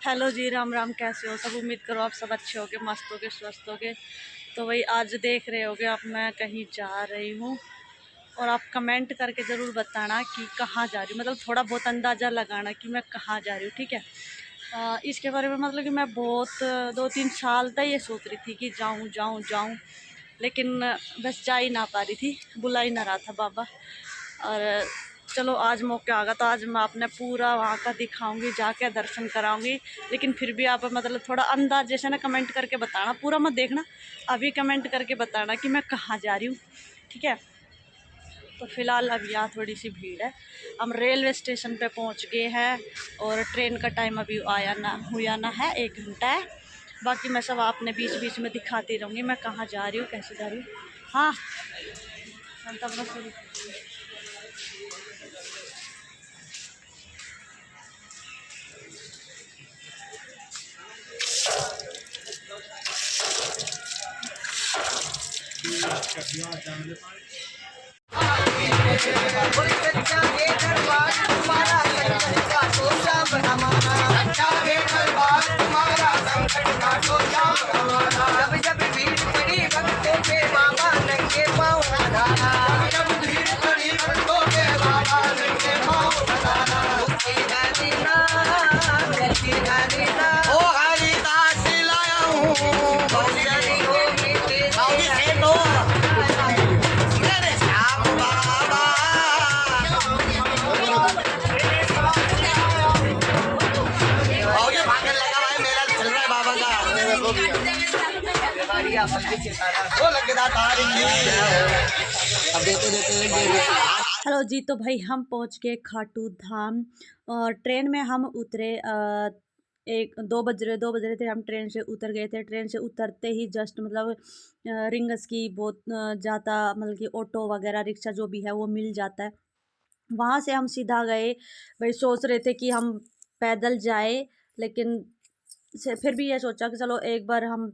Hello जी, राम राम। कैसे हो सब? उम्मीद करो आप सब अच्छे होगे, मस्त होगे, स्वस्थ होगे। तो वही आज देख रहे होगे आप, मैं कहीं जा रही हूँ और आप कमेंट करके ज़रूर बताना कि कहाँ जा रही हूँ, मतलब थोड़ा बहुत अंदाज़ा लगाना कि मैं कहाँ जा रही हूँ, ठीक है। इसके बारे में मतलब कि मैं बहुत 2-3 साल तक ये सोच रही थी कि जाऊँ जाऊँ जाऊँ, लेकिन बस जा ही ना पा रही थी, बुला ही ना रहा था बाबा। और चलो आज मौका आ गया तो आज मैं अपने पूरा वहाँ का दिखाऊंगी, जाके दर्शन कराऊंगी। लेकिन फिर भी आप मतलब थोड़ा अंदाज जैसे ना कमेंट करके बताना, पूरा मत देखना, अभी कमेंट करके बताना कि मैं कहाँ जा रही हूँ, ठीक है। तो फिलहाल अब यहाँ थोड़ी सी भीड़ है, हम रेलवे स्टेशन पे पहुँच गए हैं और ट्रेन का टाइम अभी आया ना हुआ ना है, 1 घंटा है। बाकी मैं सब आपने बीच बीच में दिखाती रहूँगी मैं कहाँ जा रही हूँ, कैसे जा रही हूँ। हाँ, जब भीड़ पड़ी भक्तों के बाबा नंगे पाँव ओ हरिदास लाया हेलो जी। तो भाई हम पहुंच गए खाटू धाम और ट्रेन में हम उतरे 2 बज रहे थे, हम ट्रेन से उतर गए थे। ट्रेन से उतरते ही जस्ट मतलब रिंगस की बहुत ज़्यादा मतलब कि ऑटो वगैरह रिक्शा जो भी है वो मिल जाता है। वहाँ से हम सीधा गए, भाई सोच रहे थे कि हम पैदल जाए, लेकिन फिर भी ये सोचा कि चलो एक बार हम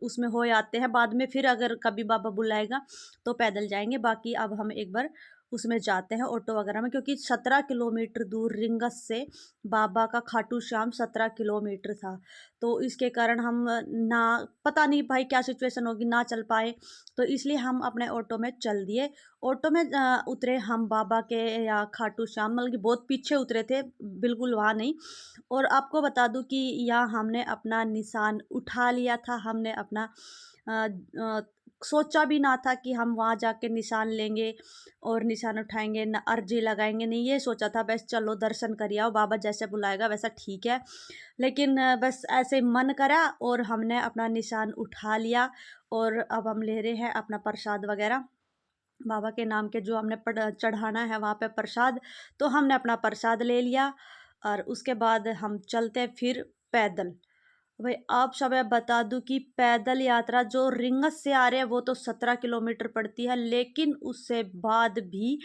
उसमें हो आते हैं, बाद में फिर अगर कभी बाबा बुलाएगा तो पैदल जाएंगे। बाकी अब हम एक बार उसमें जाते हैं ऑटो वगैरह में, क्योंकि 17 किलोमीटर दूर रिंगस से बाबा का खाटू श्याम 17 किलोमीटर था। तो इसके कारण हम ना, पता नहीं भाई क्या सिचुएशन होगी, ना चल पाए, तो इसलिए हम अपने ऑटो में चल दिए। ऑटो में उतरे हम बाबा के या खाटू श्याम, मतलब कि बहुत पीछे उतरे थे, बिल्कुल वहाँ नहीं। और आपको बता दूं कि यहाँ हमने अपना निशान उठा लिया था, हमने अपना अ, अ, सोचा भी ना था कि हम वहाँ जाके निशान लेंगे और निशान उठाएंगे, न अर्जी लगाएंगे, नहीं ये सोचा था बस चलो दर्शन कर आओ, बाबा जैसे बुलाएगा वैसा ठीक है। लेकिन बस ऐसे मन करा और हमने अपना निशान उठा लिया और अब हम ले रहे हैं अपना प्रसाद वगैरह, बाबा के नाम के जो हमने चढ़ाना है वहाँ पे प्रसाद। तो हमने अपना प्रसाद ले लिया और उसके बाद हम चलते फिर पैदल। भाई आप सब बता दूं कि पैदल यात्रा जो रिंगस से आ रहे हैं वो तो 17 किलोमीटर पड़ती है, लेकिन उससे बाद भी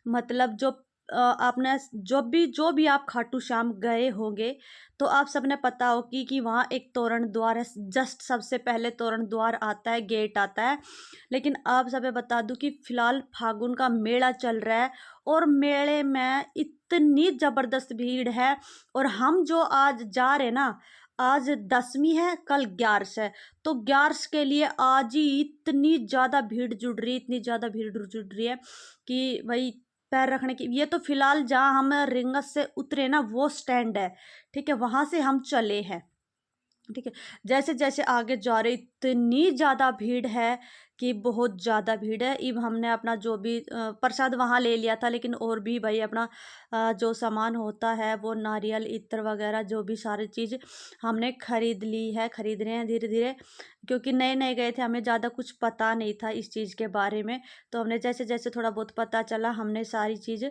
मतलब जो आपने जो भी आप खाटू श्याम गए होंगे तो आप सबने पता हो कि वहाँ एक तोरण द्वार है, जस्ट सबसे पहले तोरण द्वार आता है, गेट आता है। लेकिन आप सब बता दूं कि फिलहाल फागुन का मेला चल रहा है और मेले में इतनी ज़बरदस्त भीड़ है। और हम जो आज जा रहे ना, आज 10वीं है, कल 11 है, तो 11 के लिए आज ही इतनी ज़्यादा भीड़ जुड़ रही, इतनी ज़्यादा भीड़ जुड़ रही है कि भाई पैर रखने की। ये तो फिलहाल जहाँ हम रिंगस से उतरे ना वो स्टैंड है, ठीक है, वहाँ से हम चले हैं, ठीक है। जैसे जैसे आगे जा रहे इतनी ज़्यादा भीड़ है कि बहुत ज़्यादा भीड़ है। इब हमने अपना जो भी प्रसाद वहाँ ले लिया था, लेकिन और भी भाई अपना जो सामान होता है वो नारियल इत्र वगैरह जो भी सारी चीज़ हमने खरीद ली है, खरीद रहे हैं धीरे धीरे, क्योंकि नए नए गए थे, हमें ज़्यादा कुछ पता नहीं था इस चीज़ के बारे में। तो हमने जैसे जैसे थोड़ा बहुत पता चला हमने सारी चीज़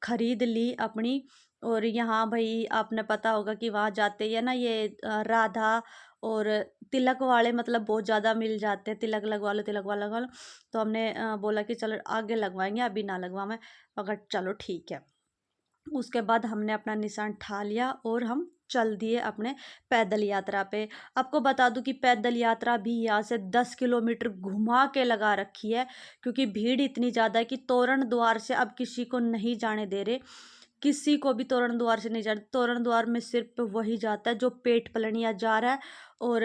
खरीद ली अपनी। और यहाँ भाई आपने पता होगा कि वहाँ जाते ही है ना ये राधा और तिलक वाले मतलब बहुत ज़्यादा मिल जाते हैं, तिलक लगवा लो, तिलक वाला लगवा लो। तो हमने बोला कि चलो आगे लगवाएंगे, अभी ना लगवाएं, मगर चलो ठीक है। उसके बाद हमने अपना निशान ठा लिया और हम चल दिए अपने पैदल यात्रा पे। आपको बता दूं कि पैदल यात्रा भी यहाँ से 10 किलोमीटर घुमा के लगा रखी है, क्योंकि भीड़ इतनी ज़्यादा है कि तोरण द्वार से अब किसी को नहीं जाने दे रहे, किसी को भी तोरण द्वार से नहीं जाना। तोरण द्वार में सिर्फ वही जाता है जो पेट पलनिया जा रहा है, और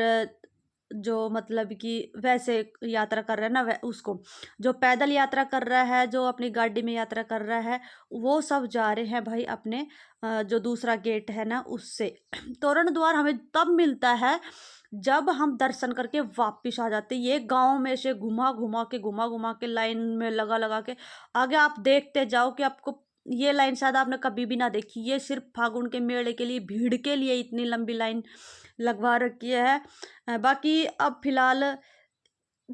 जो मतलब कि वैसे यात्रा कर रहा है ना, उसको जो पैदल यात्रा कर रहा है, जो अपनी गाड़ी में यात्रा कर रहा है, वो सब जा रहे हैं भाई अपने जो दूसरा गेट है ना उससे। तोरण द्वार हमें तब मिलता है जब हम दर्शन करके वापिस आ जाते हैं। ये गांव में से घुमा घुमा के लाइन में लगा लगा के आगे आप देखते जाओ कि आपको ये लाइन शायद आपने कभी भी ना देखी। ये सिर्फ फागुन के मेले के लिए, भीड़ के लिए इतनी लंबी लाइन लगवा रखी है। बाकी अब फिलहाल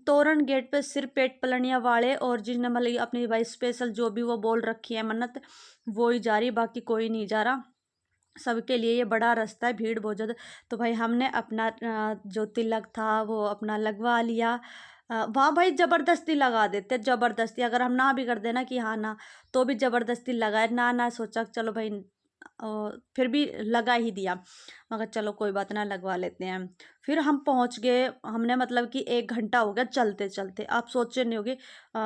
तोरण गेट पे सिर्फ पेट पलनिया वाले और जिसने मतलब अपनी भाई स्पेशल जो भी वो बोल रखी है मन्नत, वो ही जा रही, बाकी कोई नहीं जा रहा। सबके लिए ये बड़ा रास्ता है, भीड़ बहुत ज़्यादा। तो भाई हमने अपना जो तिलक था वो अपना लगवा लिया। वहाँ भाई ज़बरदस्ती लगा देते, ज़बरदस्ती अगर हम ना भी कर देना कि हाँ ना, तो भी ज़बरदस्ती लगाए ना ना, सोचा चलो भाई फिर भी लगा ही दिया, मगर चलो कोई बात ना, लगवा लेते हैं। फिर हम पहुंच गए, हमने मतलब कि 1 घंटा हो गया चलते चलते। आप सोचे नहीं होगे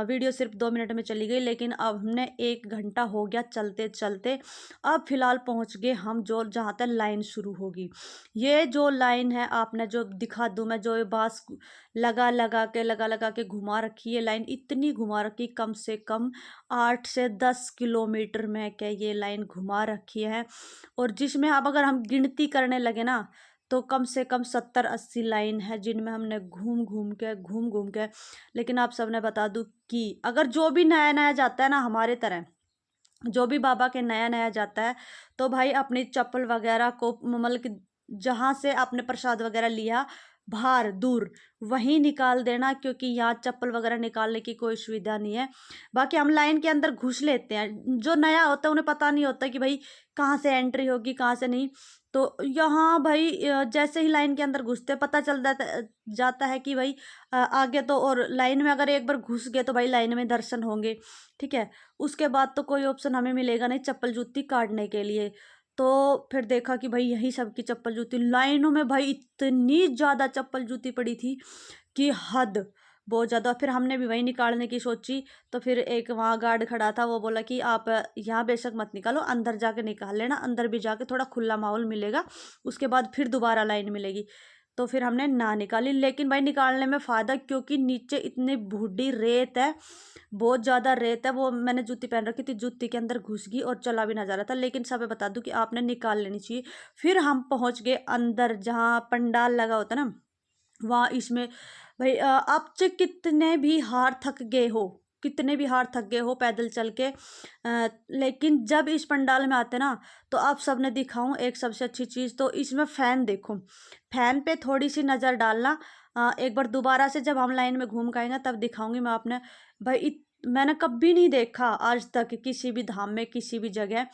वीडियो सिर्फ 2 मिनट में चली गई, लेकिन अब हमने 1 घंटा हो गया चलते चलते। अब फिलहाल पहुंच गए हम जो जहाँ तक लाइन शुरू होगी। ये जो लाइन है आपने जो दिखा दूँ मैं, जो ये बांस लगा लगा के घुमा रखी है लाइन, इतनी घुमा रखी, कम से कम 8 से 10 किलोमीटर में क्या ये लाइन घुमा रखी है। और जिसमें अब अगर हम गिनती करने लगे ना, तो कम से कम 70-80 लाइन है जिनमें हमने घूम घूम के। लेकिन आप सबने बता दूं कि अगर जो भी नया नया जाता है ना हमारे तरह, जो भी बाबा के नया नया जाता है, तो भाई अपनी चप्पल वगैरह को मतलब कि जहाँ से आपने प्रसाद वगैरह लिया बाहर दूर वहीं निकाल देना, क्योंकि यहाँ चप्पल वगैरह निकालने की कोई सुविधा नहीं है। बाकी हम लाइन के अंदर घुस लेते हैं, जो नया होता है उन्हें पता नहीं होता कि भाई कहाँ से एंट्री होगी कहाँ से नहीं। तो यहाँ भाई जैसे ही लाइन के अंदर घुसते पता चल जाता है कि भाई आगे तो, और लाइन में अगर एक बार घुस गए तो भाई लाइन में दर्शन होंगे, ठीक है। उसके बाद तो कोई ऑप्शन हमें मिलेगा नहीं चप्पल जूती काटने के लिए। तो फिर देखा कि भाई यही सबकी चप्पल जूती, लाइनों में भाई इतनी ज़्यादा चप्पल जूती पड़ी थी कि हद, बहुत ज़्यादा। फिर हमने भी वही निकालने की सोची, तो फिर एक वहाँ गार्ड खड़ा था, वो बोला कि आप यहाँ बेशक मत निकालो, अंदर जाके निकाल लेना, अंदर भी जाके थोड़ा खुला माहौल मिलेगा, उसके बाद फिर दोबारा लाइन मिलेगी। तो फिर हमने ना निकाली, लेकिन भाई निकालने में फ़ायदा, क्योंकि नीचे इतनी बूढ़ी रेत है, बहुत ज़्यादा रेत है। वो मैंने जूती पहन रखी थी, जूती के अंदर घुस गई और चला भी ना जा रहा था। लेकिन सब बता दूं कि आपने निकाल लेनी चाहिए। फिर हम पहुंच गए अंदर जहाँ पंडाल लगा होता ना वहाँ। इसमें भाई आप चाहे कितने भी हार थक गए हो, कितने भी हार थक गए हो पैदल चल के, लेकिन जब इस पंडाल में आते ना, तो आप सबने दिखाऊं एक सबसे अच्छी चीज़, तो इसमें फ़ैन देखो, फ़ैन पे थोड़ी सी नज़र डालना। एक बार दोबारा से जब हम लाइन में घूम के आएंगे तब दिखाऊंगी मैं आपने। भाई मैंने कभी नहीं देखा आज तक किसी भी धाम में किसी भी जगह,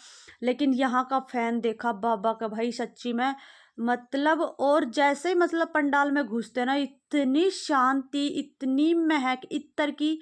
लेकिन यहाँ का फ़ैन देखा बाबा का, भाई सच्ची में मतलब। और जैसे ही मतलब पंडाल में घुसते ना, इतनी शांति, इतनी महक इत्तर की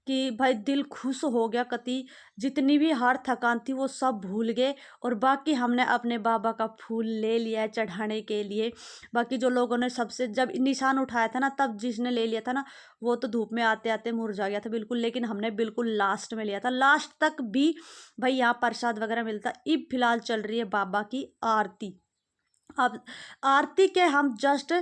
कि भाई दिल खुश हो गया कति। जितनी भी हार थकान थी वो सब भूल गए, और बाकी हमने अपने बाबा का फूल ले लिया चढ़ाने के लिए। बाकी जो लोगों ने सबसे जब निशान उठाया था ना, तब जिसने ले लिया था ना, वो तो धूप में आते आते मुरझा गया था बिल्कुल। लेकिन हमने बिल्कुल लास्ट में लिया था, लास्ट तक भी भाई यहाँ प्रसाद वगैरह मिलता। अब फिलहाल चल रही है बाबा की आरती। अब आरती के हम जस्ट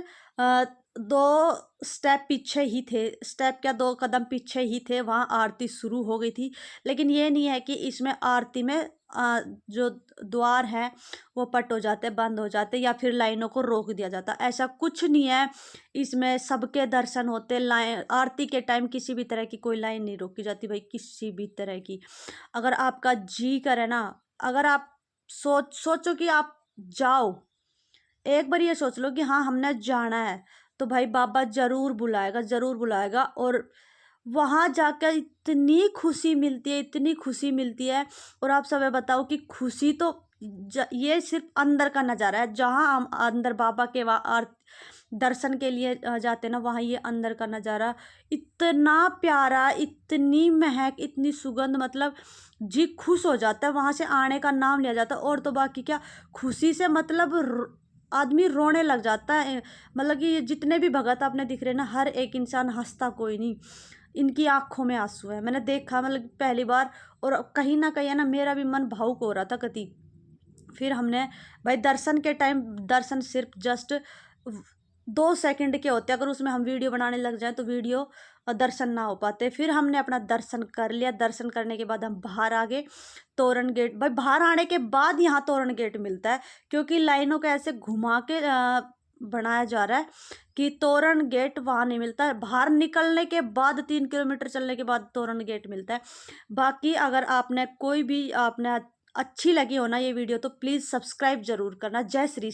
2 स्टेप पीछे ही थे, स्टेप क्या 2 कदम पीछे ही थे, वहाँ आरती शुरू हो गई थी। लेकिन ये नहीं है कि इसमें आरती में जो द्वार है वो पट हो जाते, बंद हो जाते, या फिर लाइनों को रोक दिया जाता, ऐसा कुछ नहीं है। इसमें सबके दर्शन होते। लाइन आरती के टाइम किसी भी तरह की कोई लाइन नहीं रोकी जाती भाई, किसी भी तरह की। अगर आपका जी करे ना, अगर आप सोचो कि आप जाओ, एक बार ये सोच लो कि हाँ हमने जाना है, तो भाई बाबा जरूर बुलाएगा, जरूर बुलाएगा। और वहाँ जाकर इतनी खुशी मिलती है, इतनी खुशी मिलती है। और आप सब बताओ कि खुशी तो ये सिर्फ अंदर का नज़ारा है, जहाँ हम अंदर बाबा के वहाँ दर्शन के लिए जाते ना, वहाँ ये अंदर का नज़ारा इतना प्यारा, इतनी महक, इतनी सुगंध, मतलब जी खुश हो जाता है, वहाँ से आने का नाम लिया जाता है। और तो बाकी क्या, खुशी से मतलब आदमी रोने लग जाता है। मतलब कि जितने भी भगत आपने दिख रहे ना, हर एक इंसान हंसता कोई नहीं। इनकी आँखों में आँसू है। मैंने देखा मतलब पहली बार, और कहीं न कहीं है ना मेरा भी मन भावुक हो रहा था कति। फिर हमने भाई दर्शन के टाइम, दर्शन सिर्फ़ जस्ट 2 सेकंड के होते हैं, अगर उसमें हम वीडियो बनाने लग जाएँ तो वीडियो दर्शन ना हो पाते। फिर हमने अपना दर्शन कर लिया, दर्शन करने के बाद हम बाहर आ गए। तोरण गेट, भाई बाहर आने के बाद यहाँ तोरण गेट मिलता है, क्योंकि लाइनों को ऐसे घुमा के बनाया जा रहा है कि तोरण गेट वहाँ नहीं मिलता है। बाहर निकलने के बाद 3 किलोमीटर चलने के बाद तोरण गेट मिलता है। बाकी अगर आपने कोई भी आपने अच्छी लगी हो ना ये वीडियो, तो प्लीज़ सब्सक्राइब ज़रूर करना। जय श्री